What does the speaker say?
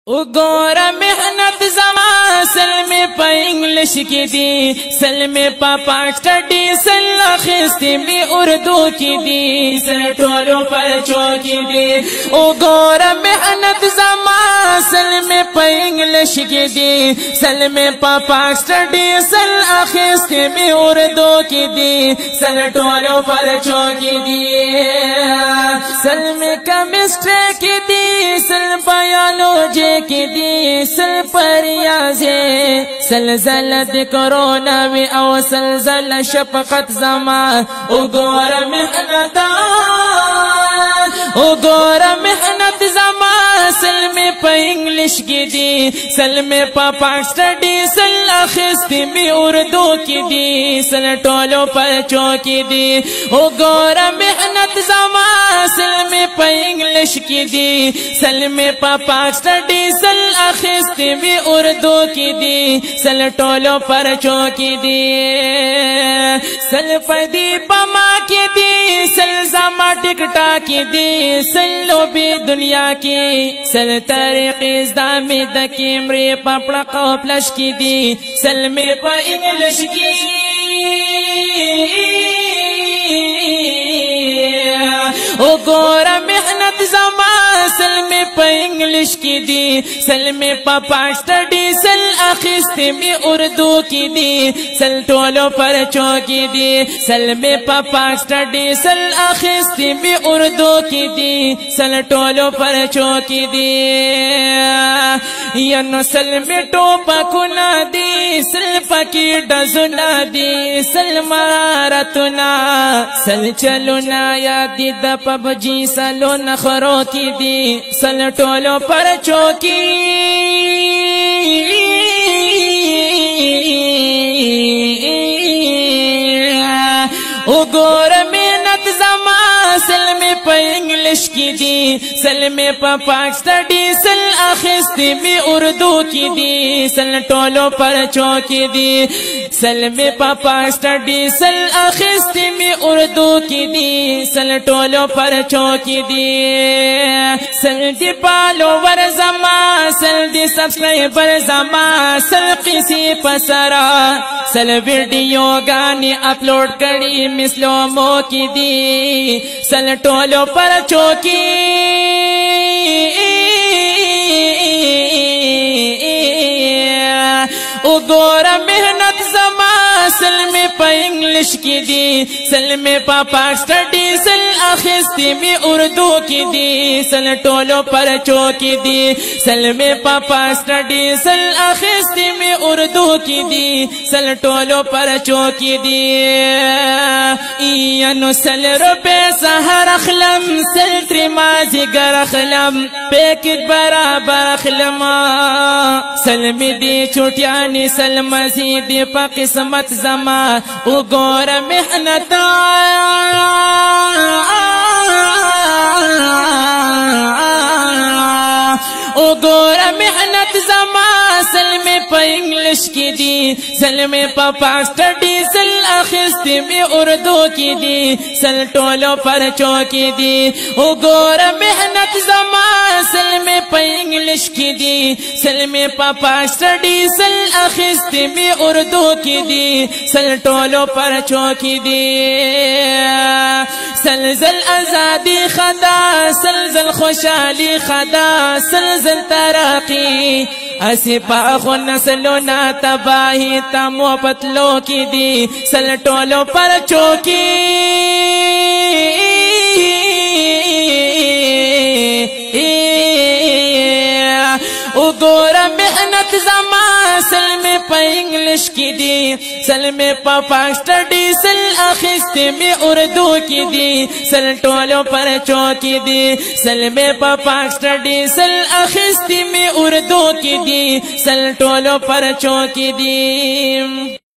उगोरा मेहनत जमा सल में पा इंग्लिश की दी, सल में पापा स्टडी सल खिस्ती में उर्दू की दी, सल टोलों पर चौकी दी। उगोरा मेहनत जमा सल में पा इंग्लिश की दी, सल में पापा स्टडी सल खिस्ती में उर्दू की दी, सल टोलों पर चौकी दी। सल में केमिस्ट्री की दी, सल बायोलॉजी की दी, सल परियाजे सलजलत कोरोना वे और सलजल शफकत जमा। उगोर मेहनत जमा सल में पा इंग्लिश की दी, सल में पापा स्टडी सल खिस्ती में उर्दू की दी, सल टोलों पर चौकी दी। उगोर मेहनत जमा सल में पा इंग्लिश की दी, सल में पापा स्टडी सल खिस्ती में उर्दू की दी, सल टोलों पर चौकी दी। सल पदी पमा की दी, सल जमा टिकटा की दी, सल लोबी दुनिया की, सल तरीक़ी दामी दकीमरे पपड़ा कौपलश की दी, सल में पा इंग्लिश की। उगोरा मेहनत जमा सल में पा इंग्लिश की दी, सल में पापा स्टडी सल खिस्ती में उर्दू की दी, सल टोलों पर चौकी दी। सल में पापा स्टडी सल खिस्ती में उर्दू की दी, सल टोलों पर चौकी दी। यनो सल में टोपा कुना दी, सल पकी डजुना दी, सल मारतुना सल चलुना यादी द पबजी सलो नखरों की दी, सल टोलों पर चौकी। उगोर मेहनत जमा सल में पा इंग्लिश की दी, सल में पापा स्टडी सल खिस्ती में उर्दू की दी, सल टोलों पर चौकी दी। सल में पापा स्टडी सल खिस्ती में उर्दू की दी, सल टोलों पर चौकी दी। सल दी फॉलोवर जमा, सल दी सब्सक्राइबर जमा, सल किसी पसरा, सल वीडियो गाने अपलोड करी मिसलोमो की दी, सल टोलों पर चौकी। उगोरा मेहनत जमा सल में पा इंग्लिश की दी, सल में पापा स्टडी सल खिस्ती में उर्दू की दी, सल टोलों पर चौकी दी। सल में पापा स्टडी सल खिस्ती में उर्दू की दी, सल टोलों पर चौकी दी। इयनु सल रुपे सहर अखलम, सल त्रिमाजी गर अखलम, पैकेट बराबर अखलमा, सल में दी छुटियानी सल मजीद पा किस्मत जमा। उगोर मेहनत उगोर मेहनत जमा सल में पा इंग्लिश की दी, सल में पापा स्टडी सल खिस्ती में उर्दू की दी, सल टोलों पर चौकी दी। उगोर मेहनत जमा सल में पा इंग्लिश की दी, सल में पापा स्टडी सल खिस्ती में उर्दू की दी, सल टोलों पर चौकी दी। सलजल आजादी खदा, सलजल खुशहाली खदा, सलजल तरक्की, असिपा नस्लो ना तबाही तमो पतलो की दी, सल टोलों पर चौकी। उगोरा मेहनत जमा सल में पा इंग्लिश की दी, सल में पापा स्टडी सल खिस्ती में उर्दू की दी, सल टोलों पर चौकी दी। सल में पापा स्टडी सल खिस्ती में उर्दू की दी, सल टोलों पर चौकी दी।